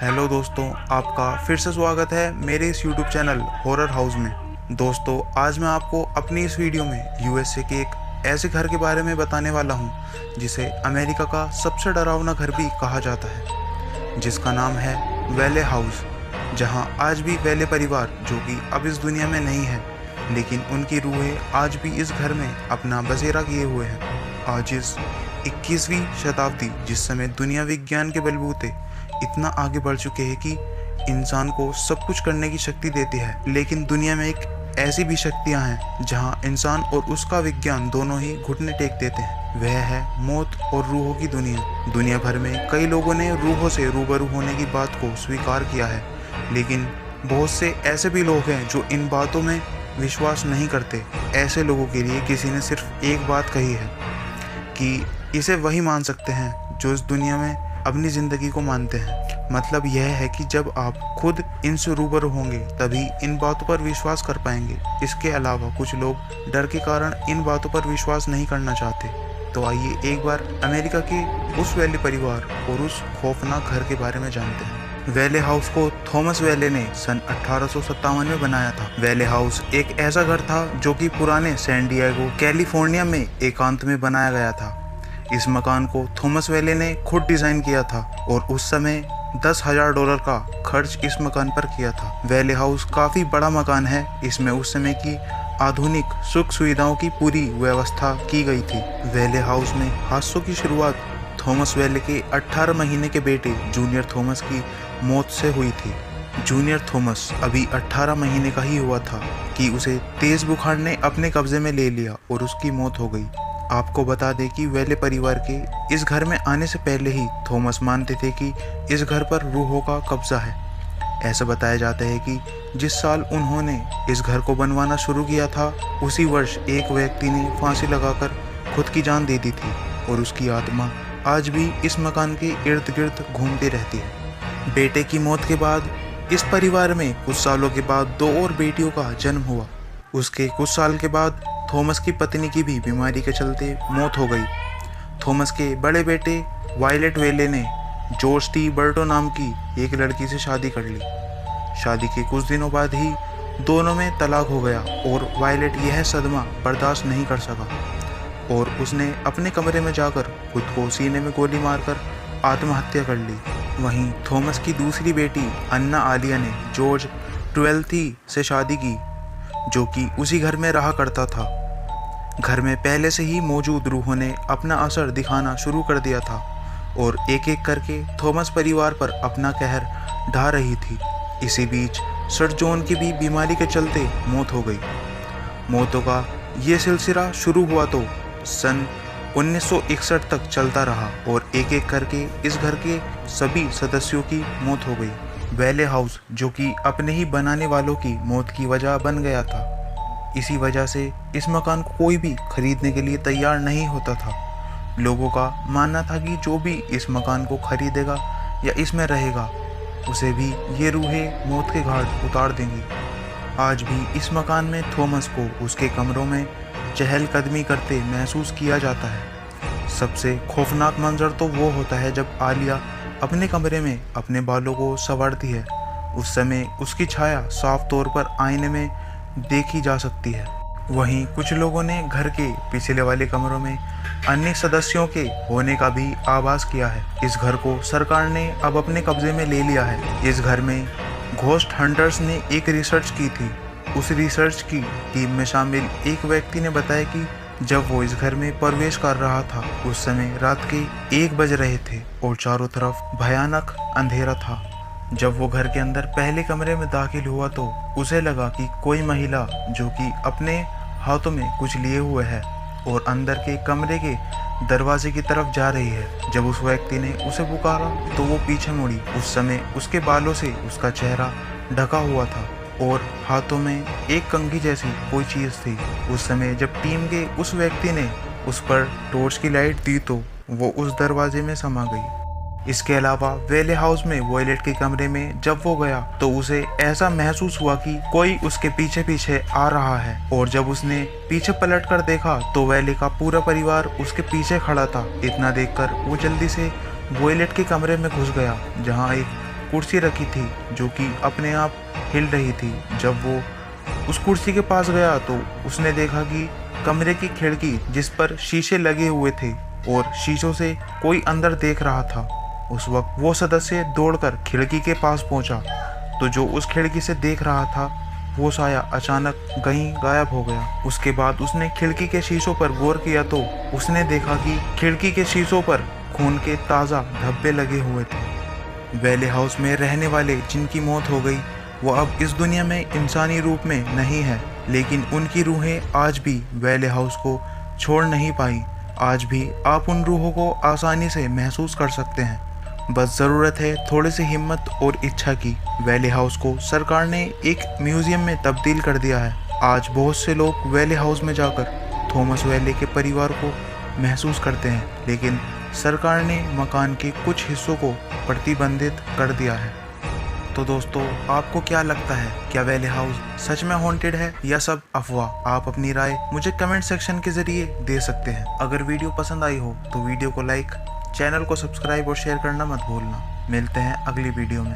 Hello दोस्तों, आपका फिर से स्वागत है मेरे इस यूट्यूब चैनल हॉरर हाउस में। दोस्तों, आज मैं आपको अपनी इस वीडियो में यूएसए के एक ऐसे घर के बारे में बताने वाला हूं जिसे अमेरिका का सबसे डरावना घर भी कहा जाता है, जिसका नाम है वेले हाउस। जहां आज भी वेले परिवार, जो कि अब इस दुनिया में नहीं है, लेकिन उनकी रूहें आज भी इस घर में अपना बसेरा किए हुए हैं। आज इस 21वीं शताब्दी, जिस समय दुनिया विज्ञान के बलबूते इतना आगे बढ़ चुके हैं कि इंसान को सब कुछ करने की शक्ति देती है, लेकिन दुनिया में एक ऐसी भी शक्तियां हैं जहां इंसान और उसका विज्ञान दोनों ही घुटने टेक देते हैं। वह है मौत और रूहों की दुनिया। दुनिया भर में कई लोगों ने रूहों से रूबरू होने की बात को स्वीकार किया है, लेकिन बहुत से ऐसे भी लोग हैं जो इन बातों में विश्वास नहीं करते। ऐसे लोगों के लिए किसी ने सिर्फ एक बात कही है कि इसे वही मान सकते हैं जो इस दुनिया में अपनी ज़िंदगी को मानते हैं। मतलब यह है कि जब आप खुद इनसे रूबरू होंगे तभी इन बातों पर विश्वास कर पाएंगे। इसके अलावा कुछ लोग डर के कारण इन बातों पर विश्वास नहीं करना चाहते। तो आइए एक बार अमेरिका के उस वेले परिवार और उस खौफनाक घर के बारे में जानते हैं। वेले हाउस को थॉमस वेले ने सन 1857 में बनाया था। वेले हाउस एक ऐसा घर था जो कि पुराने सैन डिएगो, कैलिफोर्निया में एकांत में बनाया गया था। इस मकान को थॉमस वेले ने खुद डिज़ाइन किया था और उस समय $10,000 का खर्च इस मकान पर किया था। वेले हाउस काफ़ी बड़ा मकान है। इसमें उस समय की आधुनिक सुख सुविधाओं की पूरी व्यवस्था की गई थी। वेले हाउस में हादसों की शुरुआत थॉमस वेले के 18 महीने के बेटे जूनियर थॉमस की मौत से हुई थी। जूनियर थॉमस अभी 18 महीने का ही हुआ था कि उसे तेज बुखार ने अपने कब्जे में ले लिया और उसकी मौत हो गई। आपको बता दें कि वेले परिवार के इस घर में आने से पहले ही थॉमस मानते थे कि इस घर पर रूहों का कब्जा है। ऐसा बताया जाता है कि जिस साल उन्होंने इस घर को बनवाना शुरू किया था, उसी वर्ष एक व्यक्ति ने फांसी लगाकर खुद की जान दे दी थी और उसकी आत्मा आज भी इस मकान के इर्द गिर्द घूमती रहती है। बेटे की मौत के बाद इस परिवार में कुछ सालों के बाद 2 और बेटियों का जन्म हुआ। उसके कुछ साल के बाद थॉमस की पत्नी की भी बीमारी के चलते मौत हो गई। थॉमस के बड़े बेटे वायलेट वेले ने जॉर्ज टी बर्टो नाम की एक लड़की से शादी कर ली। शादी के कुछ दिनों बाद ही दोनों में तलाक हो गया और वायलेट यह सदमा बर्दाश्त नहीं कर सका और उसने अपने कमरे में जाकर खुद को सीने में गोली मारकर आत्महत्या कर ली। वहीं थॉमस की दूसरी बेटी अन्ना आलिया ने जॉर्ज 12 से शादी की, जो कि उसी घर में रहा करता था। घर में पहले से ही मौजूद रूहों ने अपना असर दिखाना शुरू कर दिया था और एक एक करके थॉमस परिवार पर अपना कहर ढा रही थी। इसी बीच सर जॉन की भी बीमारी के चलते मौत हो गई। मौतों का ये सिलसिला शुरू हुआ तो सन 1961 तक चलता रहा और एक एक करके इस घर के सभी सदस्यों की मौत हो गई। वेले हाउस, जो कि अपने ही बनाने वालों की मौत की वजह बन गया था। इसी वजह से इस मकान को कोई भी खरीदने के लिए तैयार नहीं होता था। लोगों का मानना था कि जो भी इस मकान को खरीदेगा या इसमें रहेगा, उसे भी ये रूहें मौत के घाट उतार देंगी। आज भी इस मकान में थॉमस को उसके कमरों में चहलकदमी करते महसूस किया जाता है। सबसे खौफनाक मंजर तो वो होता है जब आलिया अपने कमरे में अपने बालों को संवारती है। उस समय उसकी छाया साफ तौर पर आईने में देखी जा सकती है। वहीं कुछ लोगों ने घर के पिछले वाले कमरों में अन्य सदस्यों के होने का भी आभास किया है। इस घर को सरकार ने अब अपने कब्जे में ले लिया है। इस घर में घोस्ट हंटर्स ने एक रिसर्च की थी। उस रिसर्च की टीम में शामिल एक व्यक्ति ने बताया कि जब वो इस घर में प्रवेश कर रहा था, उस समय रात के 1 बज रहे थे और चारों तरफ भयानक अंधेरा था। जब वो घर के अंदर पहले कमरे में दाखिल हुआ तो उसे लगा कि कोई महिला जो कि अपने हाथों में कुछ लिए हुए है और अंदर के कमरे के दरवाजे की तरफ जा रही है। जब उस व्यक्ति ने उसे पुकारा तो वो पीछे मुड़ी। उस समय उसके बालों से उसका चेहरा ढका हुआ था और हाथों में एक कंघी जैसी कोई चीज़ थी। उस समय जब टीम के उस व्यक्ति ने उस पर टॉर्च की लाइट दी तो वो उस दरवाजे में समा गई। इसके अलावा वेले हाउस में वॉयलेट के कमरे में जब वो गया तो उसे ऐसा महसूस हुआ कि कोई उसके पीछे पीछे आ रहा है और जब उसने पीछे पलट कर देखा तो वेले का पूरा परिवार उसके पीछे खड़ा था। इतना देखकर वो जल्दी से वॉयलेट के कमरे में घुस गया, जहाँ एक कुर्सी रखी थी जो कि अपने आप हिल रही थी। जब वो उस कुर्सी के पास गया तो उसने देखा कि कमरे की खिड़की जिस पर शीशे लगे हुए थे और शीशों से कोई अंदर देख रहा था। उस वक्त वो सदस्य दौड़कर खिड़की के पास पहुंचा तो जो उस खिड़की से देख रहा था वो साया अचानक कहीं गायब हो गया। उसके बाद उसने खिड़की के शीशों पर गौर किया तो उसने देखा कि खिड़की के शीशों पर खून के ताज़ा धब्बे लगे हुए थे। वैले हाउस में रहने वाले जिनकी मौत हो गई वो अब इस दुनिया में इंसानी रूप में नहीं है, लेकिन उनकी रूहें आज भी वैले हाउस को छोड़ नहीं पाई। आज भी आप उन रूहों को आसानी से महसूस कर सकते हैं। बस ज़रूरत है थोड़ी सी हिम्मत और इच्छा की। वैले हाउस को सरकार ने एक म्यूज़ियम में तब्दील कर दिया है। आज बहुत से लोग वैले हाउस में जाकर थॉमस वैले के परिवार को महसूस करते हैं, लेकिन सरकार ने मकान के कुछ हिस्सों को प्रतिबंधित कर दिया है। तो दोस्तों, आपको क्या लगता है, क्या वैले हाउस सच में हॉन्टेड है या सब अफवाह? आप अपनी राय मुझे कमेंट सेक्शन के ज़रिए दे सकते हैं। अगर वीडियो पसंद आई हो तो वीडियो को लाइक, चैनल को सब्सक्राइब और शेयर करना मत भूलना। मिलते हैं अगली वीडियो में।